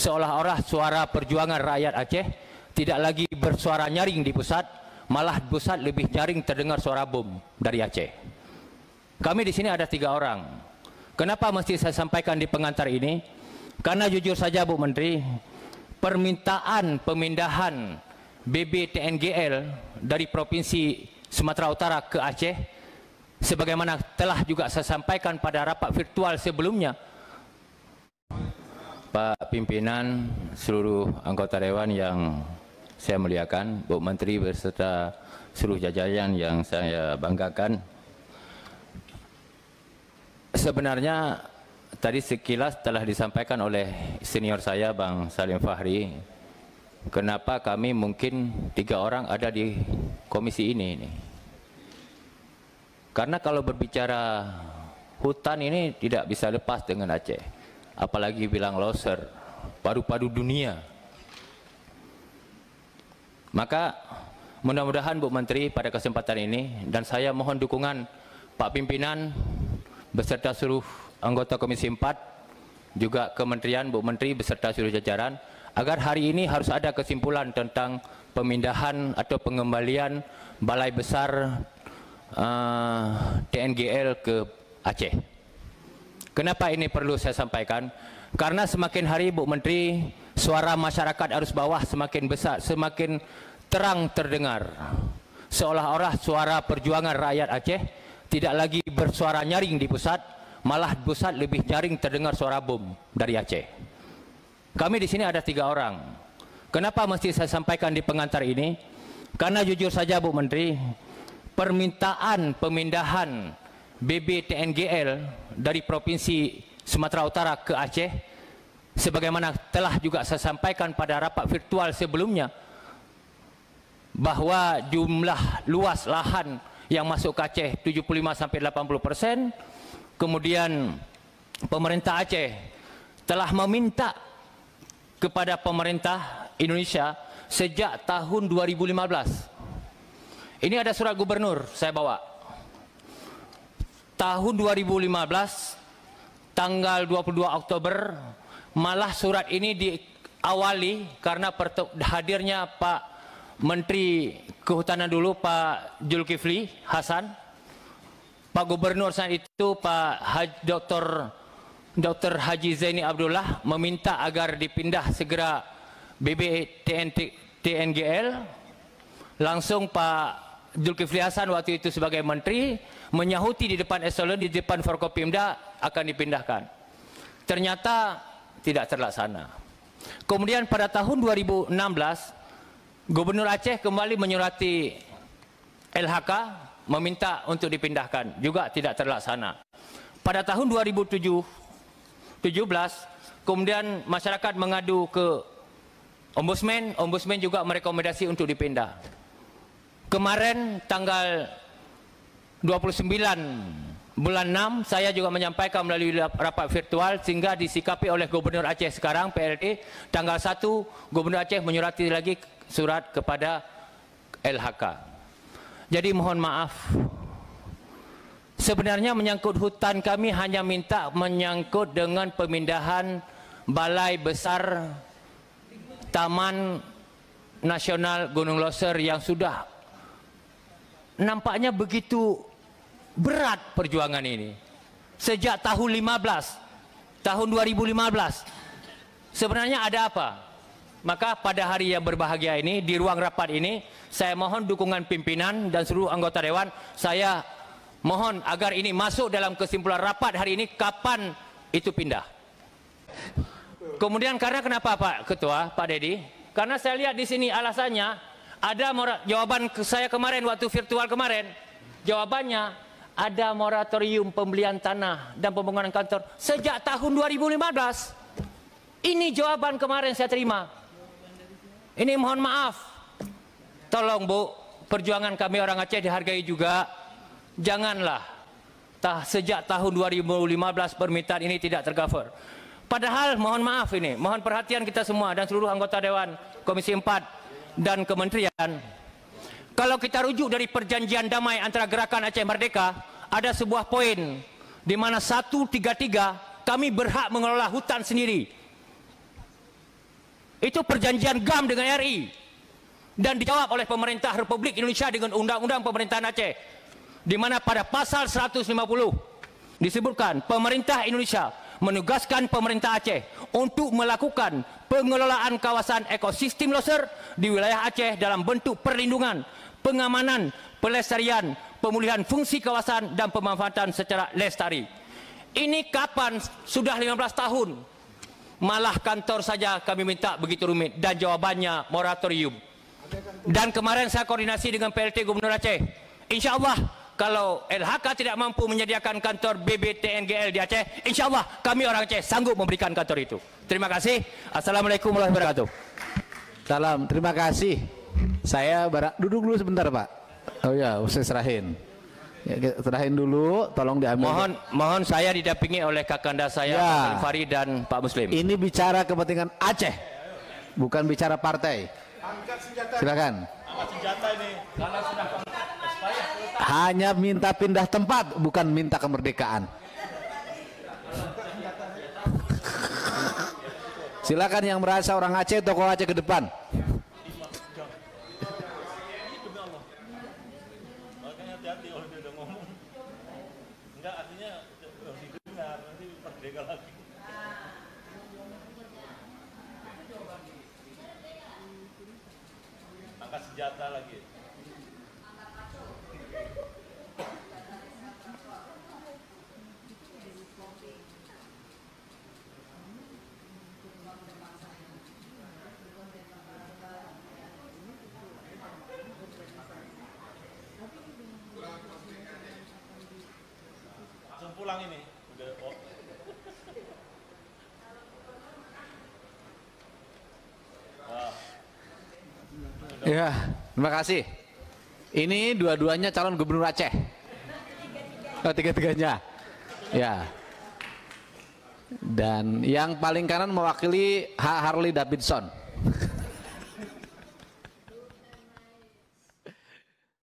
seolah-olah suara perjuangan rakyat Aceh tidak lagi bersuara nyaring di pusat, malah pusat lebih nyaring terdengar suara bom dari Aceh. Kami di sini ada 3 orang. Kenapa mesti saya sampaikan di pengantar ini? Karena jujur saja Bu Menteri, permintaan pemindahan BBTNGL dari Provinsi Sumatera Utara ke Aceh, sebagaimana telah juga saya sampaikan pada rapat virtual sebelumnya, Pak Pimpinan, seluruh anggota Dewan yang saya muliakan, Bu Menteri beserta seluruh jajaran yang saya banggakan. Sebenarnya tadi sekilas telah disampaikan oleh senior saya Bang Salim Fahri, kenapa kami mungkin 3 orang ada di komisi ini. Karena kalau berbicara hutan ini tidak bisa lepas dengan Aceh. Apalagi bilang loser, padu-padu dunia. Maka mudah-mudahan Bu Menteri pada kesempatan ini, dan saya mohon dukungan Pak Pimpinan beserta seluruh anggota Komisi 4, juga Kementerian, Bu Menteri beserta seluruh jajaran, agar hari ini harus ada kesimpulan tentang pemindahan atau pengembalian Balai Besar TNGL ke Aceh. Kenapa ini perlu saya sampaikan? Karena semakin hari Bu Menteri, suara masyarakat arus bawah semakin besar, semakin terang terdengar. Seolah-olah suara perjuangan rakyat Aceh tidak lagi bersuara nyaring di pusat, malah pusat lebih nyaring terdengar suara bom dari Aceh. Kami di sini ada 3 orang. Kenapa mesti saya sampaikan di pengantar ini? Karena jujur saja Bu Menteri, permintaan pemindahan BBTNGL dari Provinsi Sumatera Utara ke Aceh, sebagaimana telah juga saya sampaikan pada rapat virtual sebelumnya, bahwa jumlah luas lahan yang masuk ke Aceh 75-80%, kemudian pemerintah Aceh telah meminta kepada pemerintah Indonesia sejak tahun 2015. Ini ada surat gubernur saya bawa. Tahun 2015, tanggal 22 Oktober, malah surat ini diawali karena hadirnya Pak Menteri Kehutanan dulu, Pak Zulkifli Hasan, Pak Gubernur saat itu Pak Dr. Haji Zaini Abdullah, meminta agar dipindah segera BBTNGL. Langsung Pak Zulkifli Hasan waktu itu sebagai menteri menyahuti di depan eselon, di depan Forkopimda akan dipindahkan. Ternyata tidak terlaksana. Kemudian pada tahun 2016 Gubernur Aceh kembali menyurati LHK meminta untuk dipindahkan, juga tidak terlaksana. Pada tahun 2017 kemudian masyarakat mengadu ke Ombudsman, Ombudsman juga merekomendasi untuk dipindah. Kemarin tanggal 29 bulan 6 saya juga menyampaikan melalui rapat virtual sehingga disikapi oleh Gubernur Aceh sekarang PLT, tanggal 1 Gubernur Aceh menyurati lagi surat kepada LHK. Jadi mohon maaf, sebenarnya menyangkut hutan kami hanya minta menyangkut dengan pemindahan Balai Besar Taman Nasional Gunung Loser yang sudah nampaknya begitu berat perjuangan ini sejak tahun 2015. Sebenarnya ada apa? Maka pada hari yang berbahagia ini, di ruang rapat ini, saya mohon dukungan pimpinan dan seluruh anggota Dewan. Saya mohon agar ini masuk dalam kesimpulan rapat hari ini, kapan itu pindah. Kemudian karena kenapa Pak Ketua, Pak Dedi? Karena saya lihat di sini alasannya, ada jawaban saya kemarin waktu virtual kemarin, jawabannya ada moratorium pembelian tanah dan pembangunan kantor sejak tahun 2015. Ini jawaban kemarin saya terima. Ini mohon maaf, tolong Bu, perjuangan kami orang Aceh dihargai juga. Janganlah sejak tahun 2015 permintaan ini tidak tercover. Padahal mohon maaf ini, mohon perhatian kita semua dan seluruh anggota Dewan Komisi 4 dan Kementerian. Kalau kita rujuk dari perjanjian damai antara Gerakan Aceh Merdeka, ada sebuah poin di mana 133 kami berhak mengelola hutan sendiri. Itu perjanjian GAM dengan RI. Dan dijawab oleh pemerintah Republik Indonesia dengan Undang-Undang Pemerintahan Aceh. Di mana pada pasal 150 disebutkan pemerintah Indonesia menugaskan pemerintah Aceh untuk melakukan pengelolaan kawasan ekosistem loser di wilayah Aceh dalam bentuk perlindungan, pengamanan, pelestarian, pemulihan fungsi kawasan dan pemanfaatan secara lestari. Ini kapan? Sudah 15 tahun. Malah kantor saja kami minta begitu rumit dan jawabannya moratorium. Dan kemarin saya koordinasi dengan PLT Gubernur Aceh. Insya Allah kalau LHK tidak mampu menyediakan kantor BBTNGL di Aceh, insya Allah kami orang Aceh sanggup memberikan kantor itu. Terima kasih. Assalamualaikum warahmatullahi wabarakatuh. Salam, terima kasih. Saya duduk dulu sebentar Pak. Oh ya, saya serahin. Ya, serahin dulu, tolong diambil. Mohon saya didampingi oleh kakanda saya, ya. Pak Fari dan Pak Muslim. Ini bicara kepentingan Aceh, bukan bicara partai. Silakan. Angkat senjata ini. Karena sudah Hanya minta pindah tempat, bukan minta kemerdekaan. Silakan yang merasa orang Aceh, tokoh Aceh ke depan. makanya hati-hati kalau dia udah ngomong. Enggak, artinya harus didengar, nanti merdeka lagi. Angkat senjata lagi. Langsung pulang ini. Udah, oh. Ya, terima kasih. Ini dua-duanya calon gubernur Aceh. Oh, tiga-tiganya. Ya. Dan yang paling kanan mewakili Harley Davidson.